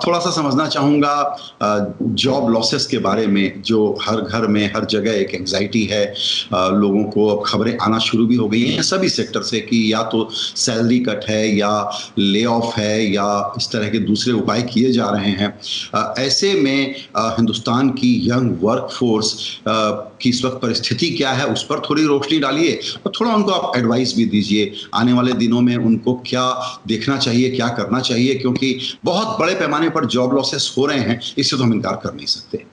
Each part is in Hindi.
थोड़ा सा समझना चाहूँगा जॉब लॉसेस के बारे में, जो हर घर में हर जगह एक एंग्जाइटी है। लोगों को अब खबरें आना शुरू भी हो गई हैं सभी सेक्टर से कि या तो सैलरी कट है या ले ऑफ है या इस तरह के दूसरे उपाय किए जा रहे हैं। ऐसे में हिंदुस्तान की यंग वर्कफोर्स की इस वक्त परिस्थिति क्या है, उस पर थोड़ी रोशनी डालिए और थोड़ा उनको आप एडवाइस भी दीजिए। आने वाले दिनों में उनको क्या देखना चाहिए, क्या करना चाहिए, क्योंकि बहुत बड़े पैमाने पर जॉब लॉसेस हो रहे हैं, इससे तो हम इनकार कर नहीं सकते।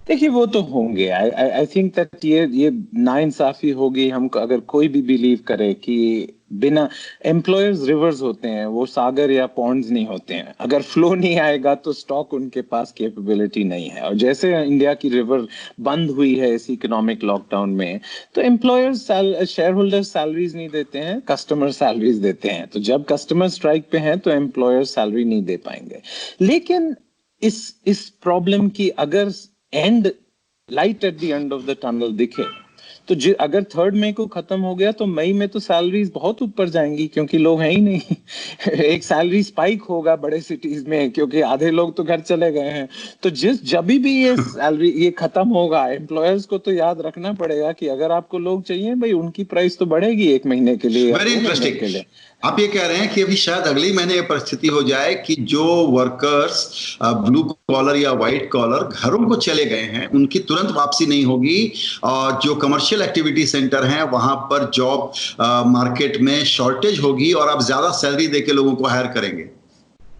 देखिए वो तो होंगे। आई थिंक दैट ये नाइंसाफी होगी हम अगर कोई भी बिलीव करे कि बिना एम्प्लॉयर्स रिवर्स होते हैं, वो सागर या पॉन्ड्स नहीं होते हैं। अगर फ्लो नहीं आएगा तो स्टॉक उनके पास कैपेबिलिटी नहीं है। और जैसे इंडिया की रिवर बंद हुई है इस इकोनॉमिक लॉकडाउन में, तो एम्प्लॉयर्स शेयर होल्डर्स सैलरीज नहीं देते हैं, कस्टमर सैलरीज देते हैं। तो जब कस्टमर स्ट्राइक पे हैं तो एम्प्लॉयर्स सैलरी नहीं दे पाएंगे। लेकिन इस प्रॉब्लम की अगर and light at the end of the tunnel दिखे तो अगर 3 मई को खत्म हो गया तो मई में तो सैलरीज बहुत ऊपर जाएंगी, क्योंकि लोग हैं ही नहीं। एक सैलरी स्पाइक होगा बड़े सिटीज में, क्योंकि आधे लोग तो घर चले गए हैं। तो जब भी ये सैलरी ये खत्म होगा, एम्प्लॉयर्स को तो याद रखना पड़ेगा कि अगर आपको लोग चाहिए भाई, उनकी प्राइस तो बढ़ेगी 1 महीने के लिए या 2 महीने के लिए। आप ये कह रहे हैं कि अभी शायद अगले महीने ये परिस्थिति हो जाए कि जो वर्कर्स ब्लू कॉलर या व्हाइट कॉलर घरों को चले गए हैं, उनकी तुरंत वापसी नहीं होगी और जो कमर्शियल एक्टिविटी सेंटर हैं वहां पर जॉब मार्केट में शॉर्टेज होगी और आप ज्यादा सैलरी देके लोगों को हायर करेंगे।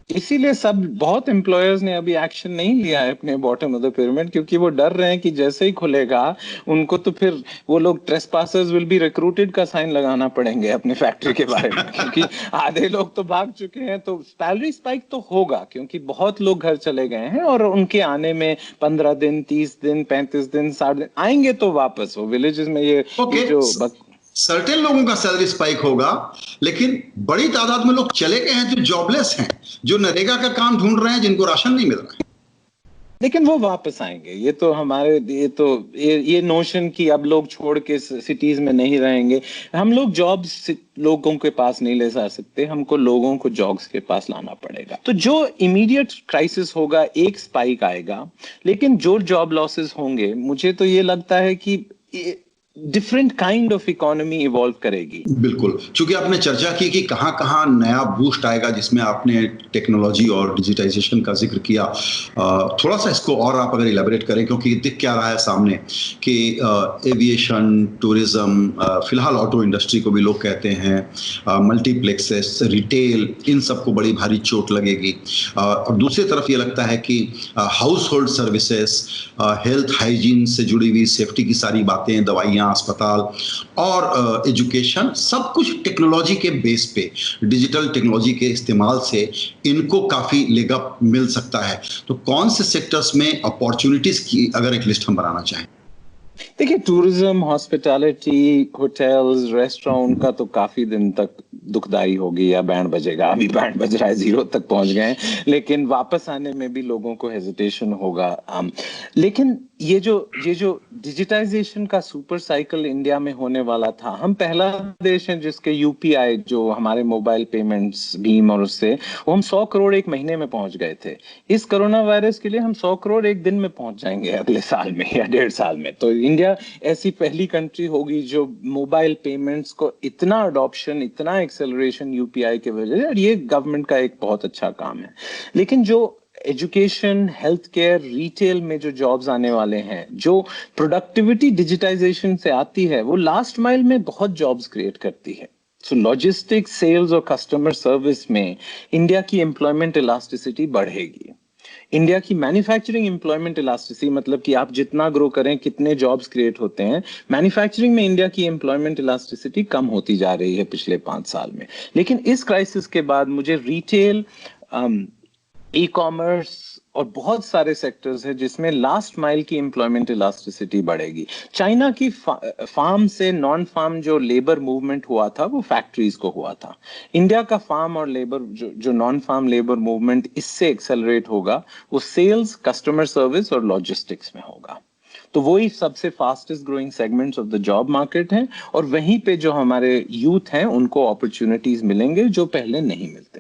इसीलिए बहुत एम्प्लॉयर्स ने अभी एक्शन नहीं लिया है अपने बॉटम ऑफ द पिरामिड, क्योंकि वो डर रहे हैं कि जैसे ही खुलेगा उनको तो फिर वो लोग ट्रेसपासर्स विल बी रिक्रूटेड का साइन लगाना पड़ेंगे अपने फैक्ट्री के बारे में, क्योंकि आधे लोग तो भाग चुके हैं। तो सैलरी स्पाइक तो होगा, क्योंकि बहुत लोग घर चले गए हैं और उनके आने में 15 दिन, 30 दिन, 35 दिन, 60 दिन आएंगे तो वापस वो विलेजेस में ये जो सर्टेन लोगों का सैलरी स्पाइक होगा, लेकिन बड़ी तादाद में लोग चले गए हैं जो जॉबलेस हैं, जो नरेगा का काम ढूंढ रहे हैं, जिनको राशन नहीं मिल रहा है। लेकिन वो वापस आएंगे। ये तो हमारे ये नोशन कि अब लोग छोड़ के सिटीज में नहीं रहेंगे। हम लोग जॉब्स लोगों के पास नहीं ले जा सकते, हमको लोगों को जॉब्स के पास लाना पड़ेगा। तो जो इमीडिएट क्राइसिस होगा, एक स्पाइक आएगा, लेकिन जो जॉब लॉसेस होंगे, मुझे तो ये लगता है कि different kind of economy evolve करेगी। बिल्कुल, क्योंकि आपने चर्चा की कि कहाँ-कहाँ नया बूस्ट आएगा, जिसमें आपने टेक्नोलॉजी और डिजिटाइजेशन का जिक्र किया। थोड़ा सा इसको और आप अगर इलैबोरेट करें, क्योंकि दिख क्या रहा है सामने कि एविएशन, टूरिज्म, फिलहाल ऑटो इंडस्ट्री को भी लोग कहते हैं, मल्टीप्लेक्सेस, रिटेल, इन सबको बड़ी भारी चोट लगेगी। और दूसरी तरफ ये लगता है कि house hold services, health hygiene से जुड़ी हुई सेफ्टी की सारी बातें, दवाइयाँ, अस्पताल और एजुकेशन, सब कुछ टेक्नोलॉजी के बेस पे, डिजिटल टेक्नोलॉजी के इस्तेमाल से इनको काफी लेग अप मिल सकता है। तो कौन से सेक्टर्स में अपॉर्चुनिटीज की अगर एक लिस्ट हम बनाना चाहें? देखिए, टूरिज्म, हॉस्पिटैलिटी, होटल्स, रेस्टोरेंट का तो काफी दिन तक दुखदाई होगी या बैंड बजेगा। अभी बैंड बज रहा है, 0 तक पहुंच गए, लेकिन वापस आने में भी लोगों को हेजिटेशन होगा। लेकिन ये जो डिजिटाइजेशन का सुपर साइकिल इंडिया में होने वाला था, हम पहला देश है जिसके यूपीआई, जो हमारे मोबाइल पेमेंट्स, भीम और उससे वो हम 100 करोड़ एक महीने में पहुंच गए थे। इस कोरोना वायरस के लिए हम 100 करोड़ एक दिन में पहुंच जाएंगे अगले साल में या 1.5 साल में। तो इंडिया ऐसी पहली कंट्री होगी जो मोबाइल पेमेंट्स को इतना अडॉप्शन, इतना एक्सेलरेशन यूपीआई के वजह से, और ये गवर्नमेंट का एक बहुत अच्छा काम है। लेकिन जो एजुकेशन, हेल्थ केयर, रिटेल में जो जॉब्स आने वाले हैं, जो प्रोडक्टिविटी डिजिटाइजेशन से आती है, वो लास्ट माइल में बहुत जॉब्स क्रिएट करती है। सो लॉजिस्टिक्स, सेल्स और कस्टमर सर्विस में इंडिया की एम्प्लॉयमेंट इलास्टिसिटी बढ़ेगी। इंडिया की मैन्युफैक्चरिंग एम्प्लॉयमेंट इलास्टिसिटी, मतलब कि आप जितना ग्रो करें, कितने जॉब्स क्रिएट होते हैं, मैन्युफैक्चरिंग में इंडिया की एम्प्लॉयमेंट इलास्टिसिटी कम होती जा रही है पिछले 5 साल में। लेकिन इस क्राइसिस के बाद मुझे रिटेल, ई कॉमर्स और बहुत सारे सेक्टर्स हैं जिसमें लास्ट माइल की एम्प्लॉयमेंट इलास्टिसिटी बढ़ेगी। चाइना की फार्म से नॉन फार्म जो लेबर मूवमेंट हुआ था, वो फैक्ट्रीज को हुआ था। इंडिया का फार्म और लेबर, जो नॉन फार्म लेबर मूवमेंट इससे एक्सेलरेट होगा, वो सेल्स, कस्टमर सर्विस और लॉजिस्टिक्स में होगा। तो वही सबसे fastest growing segments of the job market हैं, और वहीं पे जो हमारे यूथ हैं उनको अपॉर्चुनिटीज मिलेंगे जो पहले नहीं मिलते।